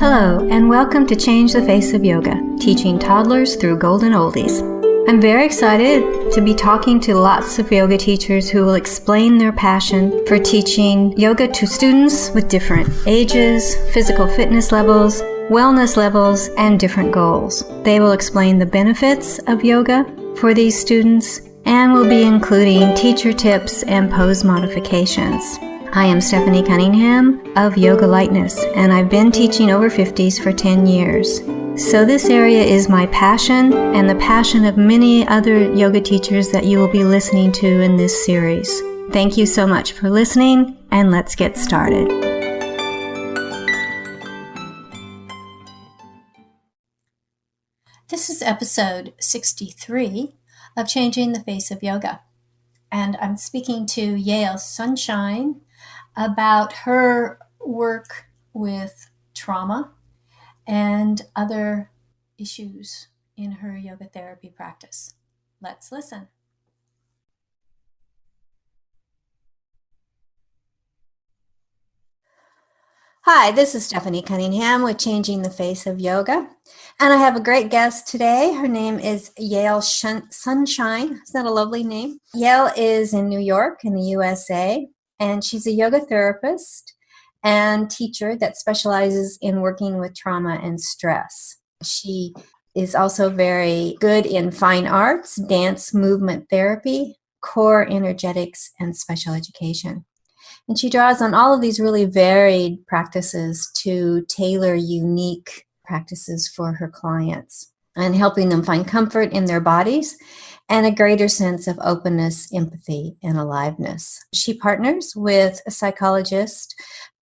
Hello, and welcome to Change the Face of Yoga, teaching toddlers through golden oldies. I'm very excited to be talking to lots of yoga teachers who will explain their passion for teaching yoga to students with different ages, physical fitness levels, wellness levels, and different goals. They will explain the benefits of yoga for these students and will be including teacher tips and pose modifications. I am Stephanie Cunningham of Yoga Lightness, and I've been teaching over 50s for 10 years. So this area is my passion and the passion of many other yoga teachers that you will be listening to in this series. Thank you so much for listening, and let's get started. This is episode 63 of Changing the Face of Yoga, and I'm speaking to Yael Sunshine about her work with trauma and other issues in her yoga therapy practice. Let's listen. Hi, this is Stephanie Cunningham with Changing the Face of Yoga, and I have a great guest today. Her name is Yael Sunshine. Is that a lovely name? Yael is in New York in the USA, and she's a yoga therapist and teacher that specializes in working with trauma and stress. She is also very good in fine arts, dance, movement therapy, core energetics, and special education. And she draws on all of these really varied practices to tailor unique practices for her clients and helping them find comfort in their bodies and a greater sense of openness, empathy, and aliveness. She partners with a psychologist,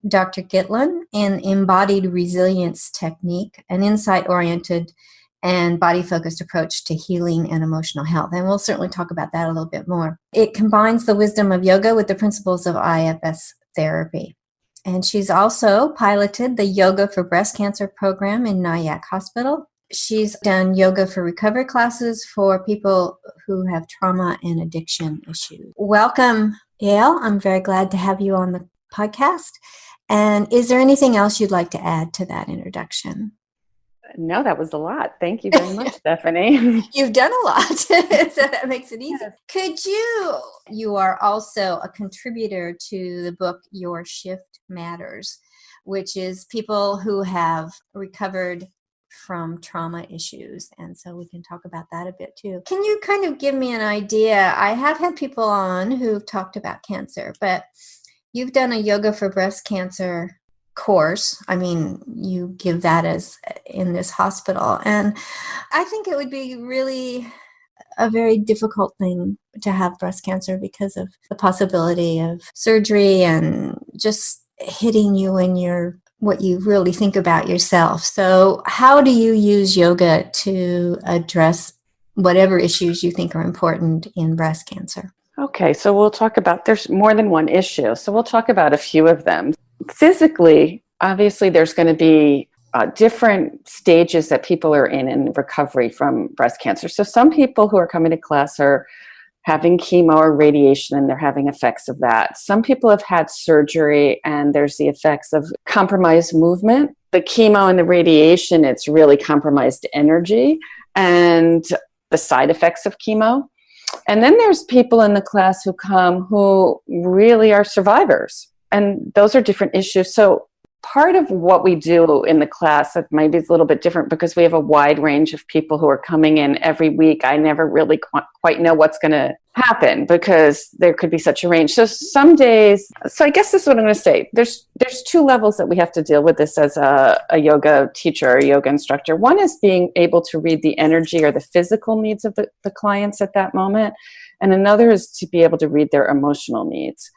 Dr. Gitlin, in embodied resilience technique, an insight-oriented and body-focused approach to healing and emotional health. And we'll certainly talk about that a little bit more. It combines the wisdom of yoga with the principles of IFS therapy. And she's also piloted the Yoga for Breast Cancer program in Nyack Hospital. She's done yoga for recovery classes for people who have trauma and addiction issues. Welcome, Yael. I'm very glad to have you on the podcast. And is there anything else you'd like to add to that introduction? No, that was a lot. Thank you very much, Stephanie. You've done a lot, so that makes it easy. Yes. Could you are also a contributor to the book Your Shift Matters, which is people who have recovered from trauma issues. And so we can talk about that a bit too. Can you kind of give me an idea? I have had people on who've talked about cancer, but you've done a yoga for breast cancer course. I mean, you give that as in this hospital. And I think it would be really a very difficult thing to have breast cancer because of the possibility of surgery and just hitting you in what you really think about yourself. So how do you use yoga to address whatever issues you think are important in breast cancer? Okay, so we'll talk about, there's more than one issue. So we'll talk about a few of them. Physically, obviously, there's going to be different stages that people are in recovery from breast cancer. So some people who are coming to class are having chemo or radiation, and they're having effects of that. Some people have had surgery, and there's the effects of compromised movement. The chemo and the radiation, it's really compromised energy and the side effects of chemo. And then there's people in the class who come who really are survivors. And those are different issues. So part of what we do in the class, that maybe is a little bit different because we have a wide range of people who are coming in every week. I never really quite know what's going to happen because there could be such a range. So some days, so I guess this is what I'm going to say. There's two levels that we have to deal with this as a yoga teacher or yoga instructor. One is being able to read the energy or the physical needs of the clients at that moment. And another is to be able to read their emotional needs.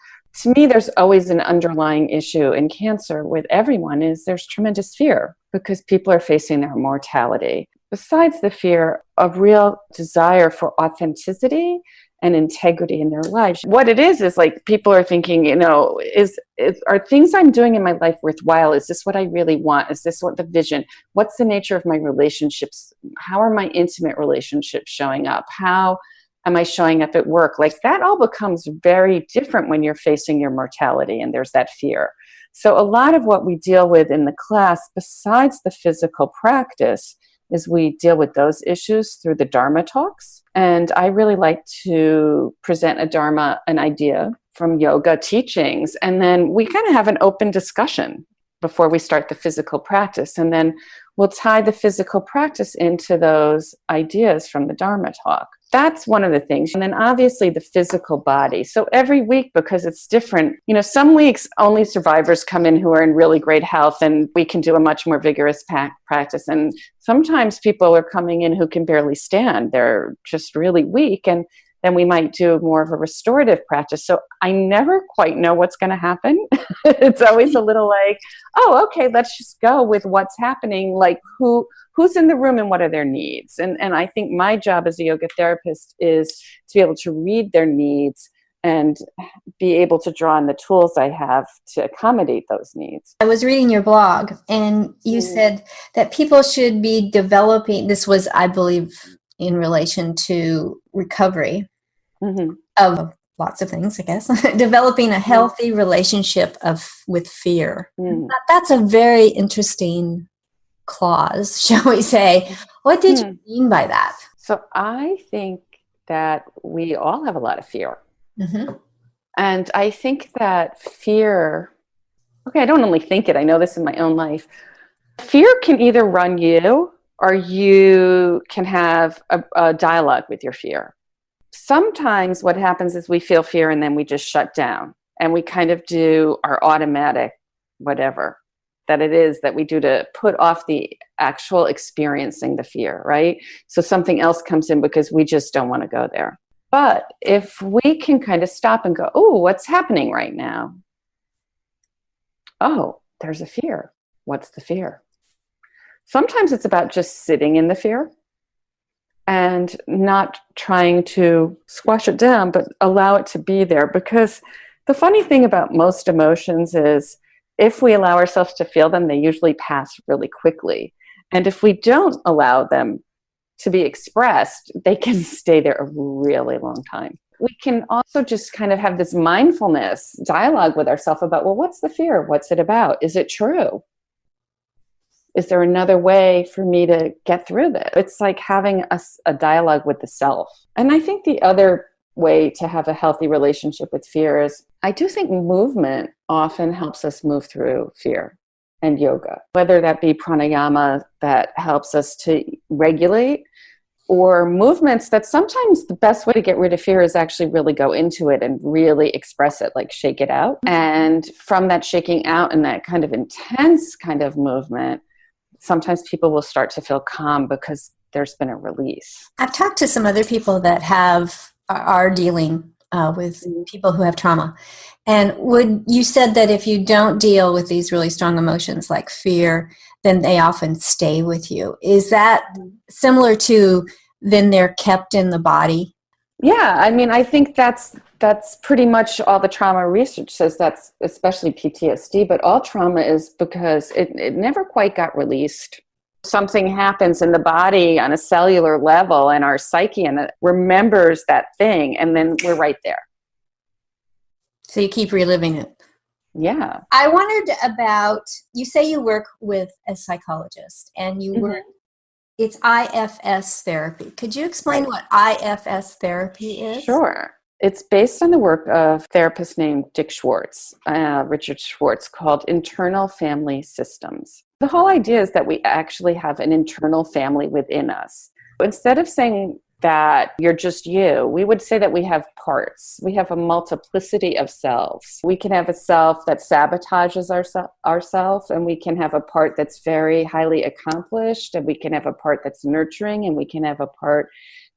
To me, there's always an underlying issue in cancer with everyone is there's tremendous fear because people are facing their mortality. Besides the fear of real desire for authenticity and integrity in their lives. What it is like people are thinking, are things I'm doing in my life worthwhile? Is this what I really want? Is this what the vision? What's the nature of my relationships? How are my intimate relationships showing up? How am I showing up at work? Like that all becomes very different when you're facing your mortality and there's that fear. So a lot of what we deal with in the class, besides the physical practice, is we deal with those issues through the Dharma talks. And I really like to present an idea from yoga teachings. And then we kind of have an open discussion before we start the physical practice. And then we'll tie the physical practice into those ideas from the Dharma talk. That's one of the things. And then obviously the physical body. So every week, because it's different, some weeks only survivors come in who are in really great health and we can do a much more vigorous practice. And sometimes people are coming in who can barely stand. They're just really weak. And then we might do more of a restorative practice. So I never quite know what's going to happen. It's always a little like, oh, okay, let's just go with what's happening. Like who's in the room and what are their needs? And I think my job as a yoga therapist is to be able to read their needs and be able to draw on the tools I have to accommodate those needs. I was reading your blog and you said that people should be developing, this was, I believe, in relation to recovery of lots of things, I guess, developing a healthy relationship with fear. That's a very interesting clause, shall we say. What did you mean by that? So I think that we all have a lot of fear. And I think that fear, I don't only think it, I know this in my own life. Fear can either run you or you can have a dialogue with your fear. Sometimes what happens is we feel fear and then we just shut down and we kind of do our automatic whatever that it is that we do to put off the actual experiencing the fear, right? So something else comes in because we just don't want to go there. But if we can kind of stop and go, oh, what's happening right now? Oh, there's a fear. What's the fear? Sometimes it's about just sitting in the fear and not trying to squash it down, but allow it to be there. Because the funny thing about most emotions is if we allow ourselves to feel them, they usually pass really quickly. And if we don't allow them to be expressed, they can stay there a really long time. We can also just kind of have this mindfulness dialogue with ourselves about, well, what's the fear? What's it about? Is it true? Is there another way for me to get through this? It's like having a dialogue with the self. And I think the other way to have a healthy relationship with fear is, I do think movement often helps us move through fear and yoga, whether that be pranayama that helps us to regulate, or movements that sometimes the best way to get rid of fear is actually really go into it and really express it, like shake it out. And from that shaking out and that kind of intense kind of movement, sometimes people will start to feel calm because there's been a release. I've talked to some other people that are dealing with people who have trauma. And you said that if you don't deal with these really strong emotions like fear, then they often stay with you. Is that similar to then they're kept in the body? Yeah, I mean, I think that's pretty much all the trauma research says. That's especially PTSD, but all trauma is because it never quite got released. Something happens in the body on a cellular level and our psyche and it remembers that thing, and then we're right there. So you keep reliving it. Yeah. I wondered about, you say you work with a psychologist and you work, it's IFS therapy. Could you explain what IFS therapy is? Sure. It's based on the work of a therapist named Richard Schwartz, called Internal Family Systems. The whole idea is that we actually have an internal family within us. Instead of saying that you're just you, we would say that we have parts. We have a multiplicity of selves. We can have a self that sabotages ourselves, and we can have a part that's very highly accomplished, and we can have a part that's nurturing, and we can have a part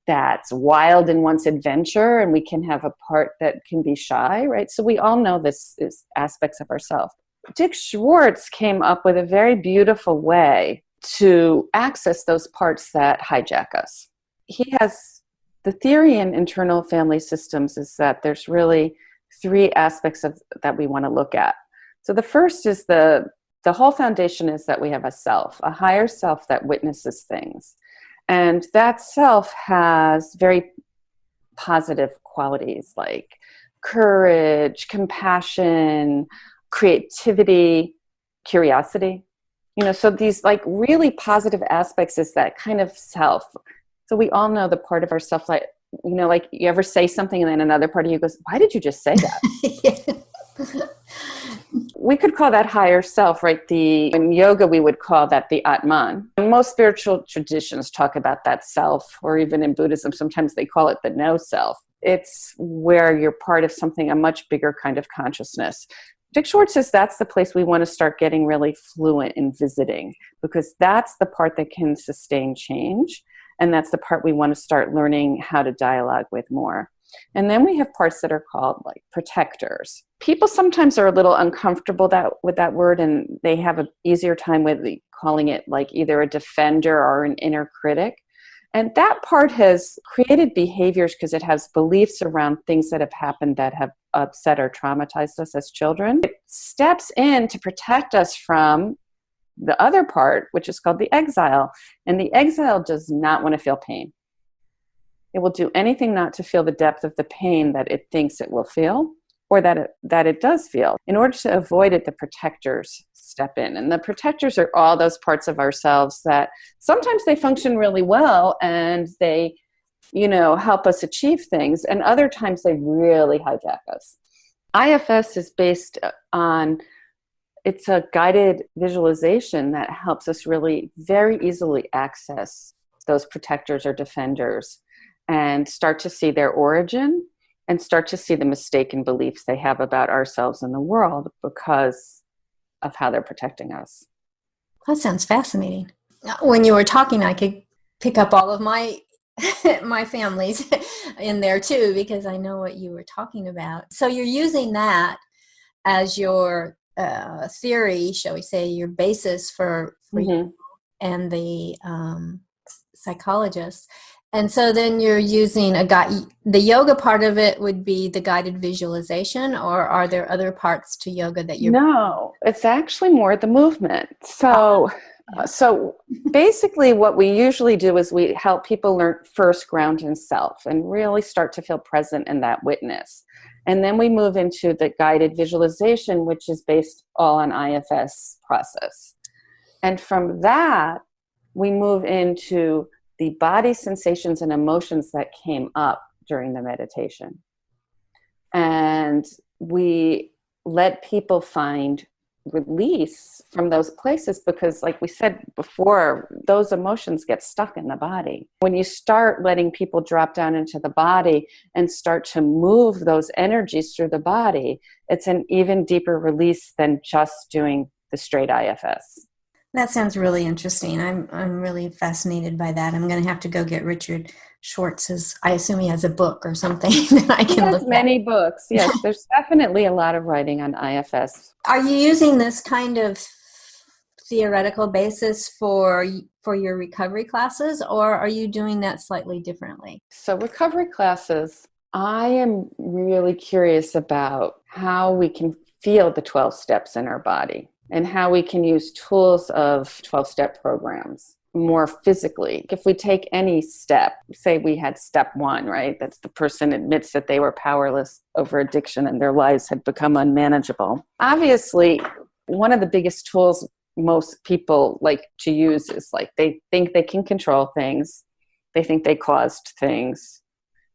that's wild in one's adventure, and we can have a part that can be shy, right? So we all know this is aspects of ourselves. Dick Schwartz came up with a very beautiful way to access those parts that hijack us. He has the theory in internal family systems is that there's really three aspects that we want to look at. So the first is the whole foundation is that we have a self, a higher self that witnesses things. And that self has very positive qualities like courage, compassion, creativity, curiosity. So these like really positive aspects is that kind of self. So we all know the part of ourself, like, like you ever say something and then another part of you goes, why did you just say that? We could call that higher self, right? In yoga, we would call that the Atman. And most spiritual traditions talk about that self, or even in Buddhism, sometimes they call it the no self. It's where you're part of something, a much bigger kind of consciousness. Dick Schwartz says that's the place we want to start getting really fluent in visiting, because that's the part that can sustain change. And that's the part we want to start learning how to dialogue with more. And then we have parts that are called like protectors. People sometimes are a little uncomfortable with that word, and they have an easier time with calling it like either a defender or an inner critic. And that part has created behaviors because it has beliefs around things that have happened that have upset or traumatized us as children. It steps in to protect us from the other part, which is called the exile. And the exile does not want to feel pain. It will do anything not to feel the depth of the pain that it thinks it will feel, or that it does feel. In order to avoid it, the protectors step in. And the protectors are all those parts of ourselves that sometimes they function really well and they, help us achieve things. And other times they really hijack us. IFS is based on, it's a guided visualization that helps us really very easily access those protectors or defenders and start to see their origin and start to see the mistaken beliefs they have about ourselves and the world because of how they're protecting us. That sounds fascinating. When you were talking, I could pick up all of my my families in there too, because I know what you were talking about. So you're using that as your theory, shall we say, your basis for you and the psychologist. And so then you're using the yoga part of it would be the guided visualization, or are there other parts to yoga that you're... No, it's actually more the movement. So basically what we usually do is we help people learn first ground in self and really start to feel present in that witness. And then we move into the guided visualization, which is based all on IFS process. And from that, we move into the body sensations and emotions that came up during the meditation. And we let people find release from those places because, like we said before, those emotions get stuck in the body. When you start letting people drop down into the body and start to move those energies through the body, it's an even deeper release than just doing the straight IFS. That sounds really interesting. I'm really fascinated by that. I'm going to have to go get Richard Schwartz's. I assume he has a book or something that I can look at. He has many books. Yes, there's definitely a lot of writing on IFS. Are you using this kind of theoretical basis for your recovery classes, or are you doing that slightly differently? So recovery classes, I am really curious about how we can feel the 12 steps in our body, and how we can use tools of 12-step programs more physically. If we take any step, say we had step 1, right? That's the person admits that they were powerless over addiction and their lives had become unmanageable. Obviously, one of the biggest tools most people like to use is like they think they can control things. They think they caused things.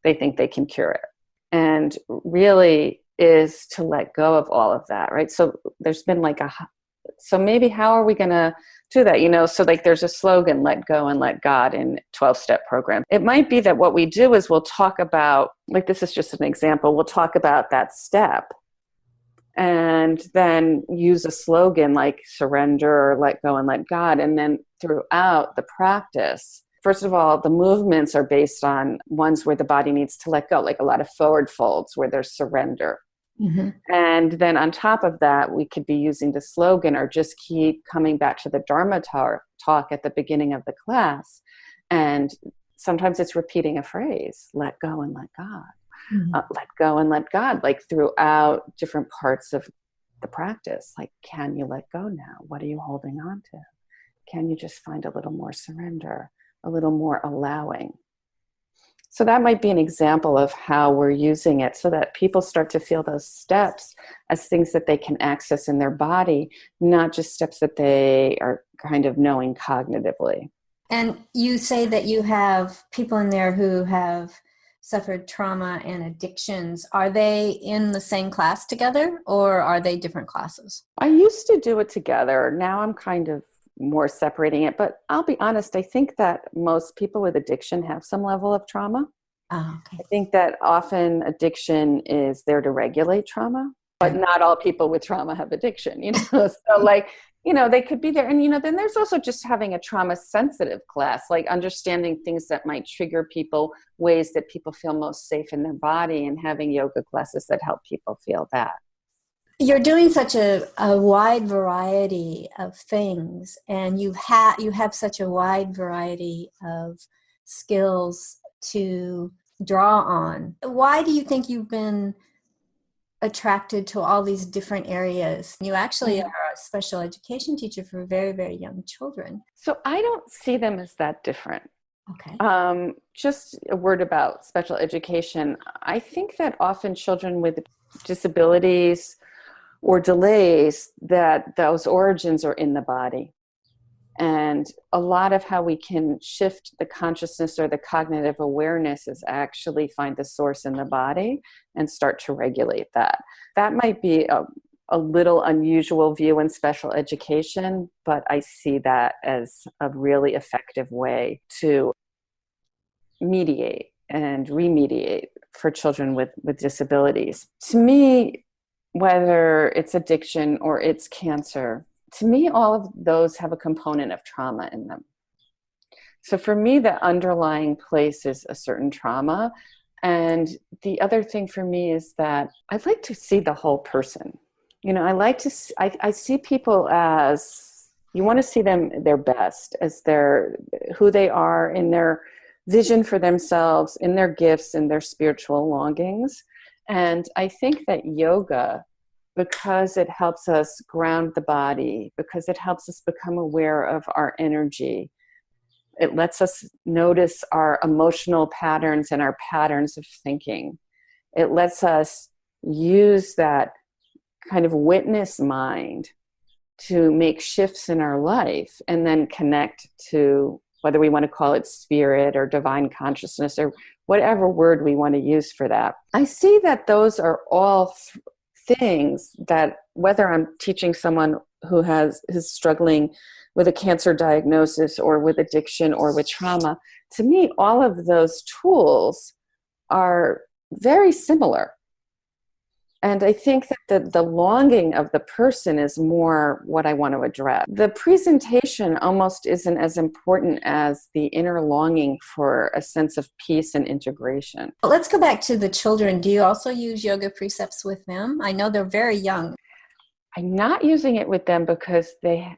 They think they can cure it. And really is to let go of all of that, right? So there's been like so maybe how are we going to do that? So like there's a slogan, let go and let God in 12-step program. It might be that what we do is we'll talk about, like this is just an example, we'll talk about that step and then use a slogan like surrender or let go and let God. And then throughout the practice, first of all, the movements are based on ones where the body needs to let go, like a lot of forward folds where there's surrender. Mm-hmm. And then on top of that, we could be using the slogan or just keep coming back to the Dharma talk at the beginning of the class. And sometimes it's repeating a phrase, let go and let God. Mm-hmm. Let go and let God, like throughout different parts of the practice. Like, can you let go now? What are you holding on to? Can you just find a little more surrender, a little more allowing? So that might be an example of how we're using it so that people start to feel those steps as things that they can access in their body, not just steps that they are kind of knowing cognitively. And you say that you have people in there who have suffered trauma and addictions. Are they in the same class together, or are they different classes? I used to do it together. Now I'm kind of more separating it. But I'll be honest, I think that most people with addiction have some level of trauma. Oh, okay. I think that often addiction is there to regulate trauma, but not all people with trauma have addiction, you know? So like, you know, they could be there. And, you know, then there's also just having a trauma sensitive class, like understanding things that might trigger people, ways that people feel most safe in their body, and having yoga classes that help people feel that. You're doing such a wide variety of things, and you have such a wide variety of skills to draw on. Why do you think you've been attracted to all these different areas? You actually are a special education teacher for very, very young children. So I don't see them as that different. Okay. Just a word about special education. I think that often children with disabilities or delays, that those origins are in the body. And a lot of how we can shift the consciousness or the cognitive awareness is actually find the source in the body and start to regulate that. That might be a little unusual view in special education, but I see that as a really effective way to mediate and remediate for children with disabilities. To me, whether it's addiction or it's cancer, to me, all of those have a component of trauma in them. So for me, the underlying place is a certain trauma. And the other thing for me is that I'd like to see the whole person. You know, I like to see, I see people as, you want to see them their best, as their, who they are in their vision for themselves, in their gifts, in their spiritual longings. And I think that yoga, because it helps us ground the body, because it helps us become aware of our energy, it lets us notice our emotional patterns and our patterns of thinking. It lets us use that kind of witness mind to make shifts in our life and then connect to, whether we want to call it spirit or divine consciousness or whatever word we want to use for that. I see that those are all things that, whether I'm teaching someone who is struggling with a cancer diagnosis or with addiction or with trauma, to me, all of those tools are very similar. And I think that the longing of the person is more what I want to address. The presentation almost isn't as important as the inner longing for a sense of peace and integration. Let's go back to the children. Do you also use yoga precepts with them? I know they're very young. I'm not using it with them because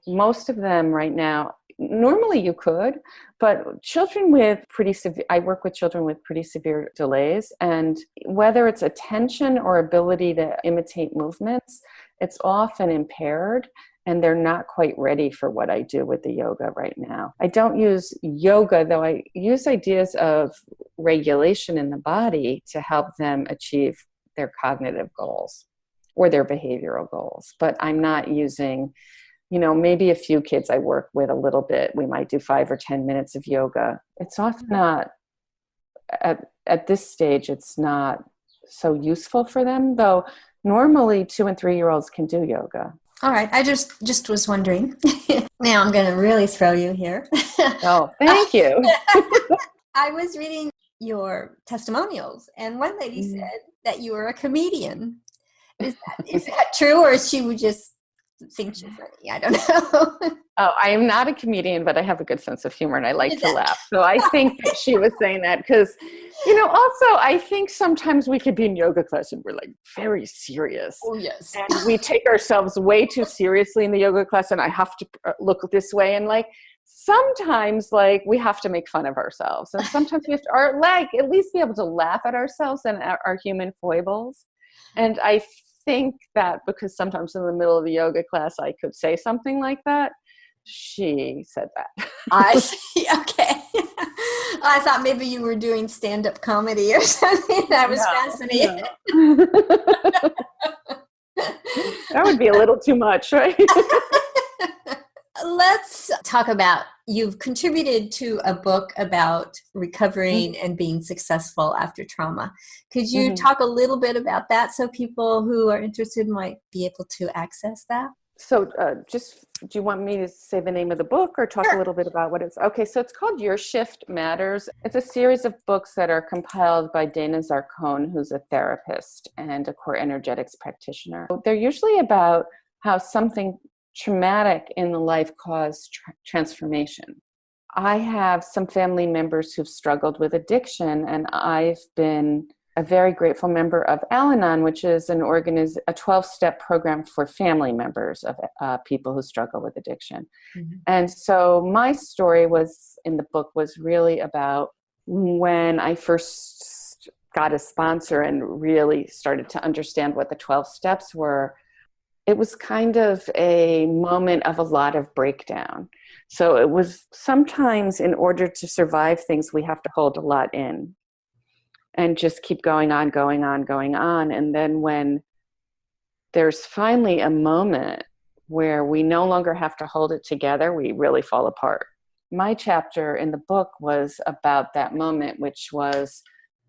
most of them right now, normally you could, but children with pretty severe, I work with children with pretty severe delays, and whether it's attention or ability to imitate movements, it's often impaired, and they're not quite ready for what I do with the yoga right now. I don't use yoga, though I use ideas of regulation in the body to help them achieve their cognitive goals or their behavioral goals, but I'm not using, you know, maybe a few kids I work with a little bit, we might do 5 or 10 minutes of yoga. It's often not, at this stage, it's not so useful for them, though normally 2 and 3 year olds can do yoga. All right. I just was wondering. Now I'm going to really throw you here. Oh, thank you. I was reading your testimonials, and one lady said that you were a comedian. Is that true, or she would just think you're funny? I don't know. Oh, I am not a comedian, but I have a good sense of humor and I like to laugh. So I think that she was saying that because, you know, also I think sometimes we could be in yoga class and we're like very serious. Oh, yes. And we take ourselves way too seriously in the yoga class, and I have to look this way. And like, sometimes like we have to make fun of ourselves. And sometimes we have to, or like at least be able to laugh at ourselves and our human foibles. And I think that because sometimes in the middle of the yoga class I could say something like that, She said that. I see. Okay. I thought maybe you were doing stand-up comedy or something. I was fascinated. No. That would be a little too much, right? Let's talk about, you've contributed to a book about recovering and being successful after trauma. Could you talk a little bit about that so people who are interested might be able to access that? So do you want me to say the name of the book or talk a little bit about what it's? Okay, so it's called Your Shift Matters. It's a series of books that are compiled by Dana Zarcone, who's a therapist and a core energetics practitioner. They're usually about how something traumatic in the life caused transformation. I have some family members who've struggled with addiction, and I've been a very grateful member of Al-Anon, which is a 12-step program for family members of people who struggle with addiction. And so my story in the book was really about when I first got a sponsor and really started to understand what the 12 steps were. It was kind of a moment of a lot of breakdown. So it was sometimes, in order to survive things, we have to hold a lot in and just keep going on. And then when there's finally a moment where we no longer have to hold it together, we really fall apart. My chapter in the book was about that moment, which was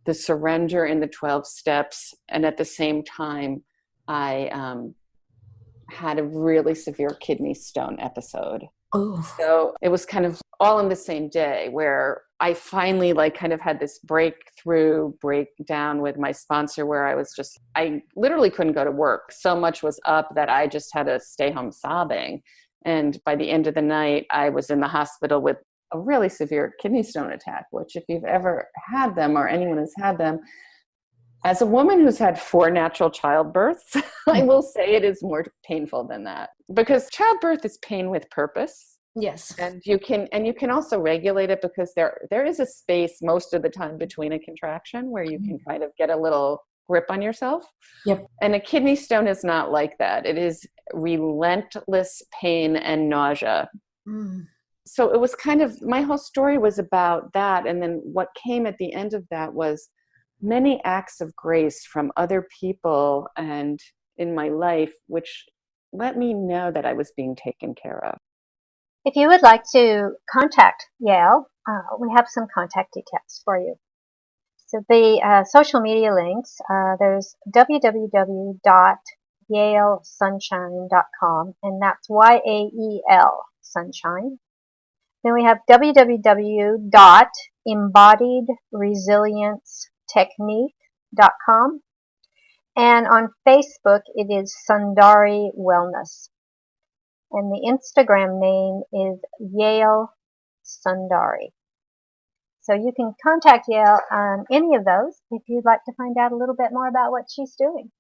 the surrender in the 12 steps. And at the same time, I had a really severe kidney stone episode. Oh. So it was kind of all in the same day where I finally kind of had this breakdown with my sponsor where I literally couldn't go to work. So much was up that I just had to stay home sobbing. And by the end of the night, I was in the hospital with a really severe kidney stone attack, which if you've ever had them or anyone has had them, as a woman who's had 4 natural childbirths, I will say it is more painful than that, because childbirth is pain with purpose. Yes. And you can also regulate it, because there is a space most of the time between a contraction where you can kind of get a little grip on yourself. Yep. And a kidney stone is not like that. It is relentless pain and nausea. So it was my whole story was about that. And then what came at the end of that was many acts of grace from other people and in my life, which let me know that I was being taken care of. If you would like to contact Yael, we have some contact details for you. So the social media links, there's www.yaelsunshine.com, and that's YAEL Sunshine. Then we have www.embodiedresilienceTechnique.com. And on Facebook, it is Sundari Wellness. And the Instagram name is Yael Sundari. So you can contact Yael on any of those if you'd like to find out a little bit more about what she's doing.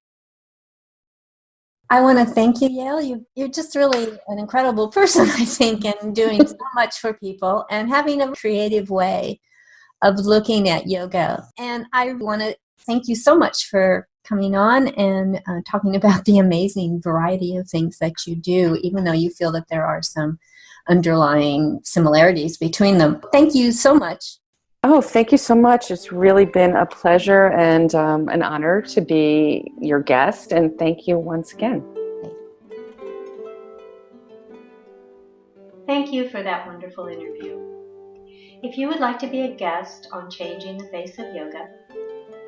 I want to thank you, Yael. You're just really an incredible person, I think, and doing so much for people and having a creative way of looking at yoga. And I want to thank you so much for coming on and talking about the amazing variety of things that you do, even though you feel that there are some underlying similarities between them. Thank you so much. Oh, thank you so much. It's really been a pleasure and an honor to be your guest. And thank you once again. Thank you for that wonderful interview. If you would like to be a guest on Changing the Face of Yoga,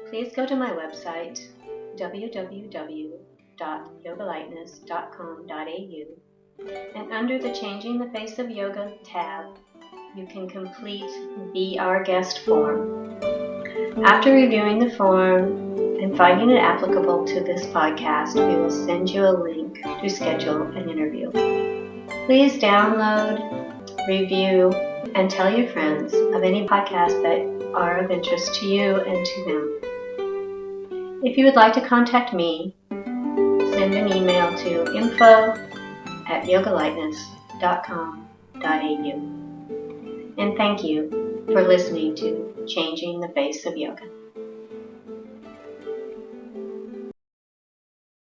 please go to my website, www.yogalightness.com.au, and under the Changing the Face of Yoga tab, you can complete Be Our Guest form. After reviewing the form and finding it applicable to this podcast, we will send you a link to schedule an interview. Please download, review, and tell your friends of any podcasts that are of interest to you and to them. If you would like to contact me, send an email to info@yogalightness.com.au. And thank you for listening to Changing the Face of Yoga.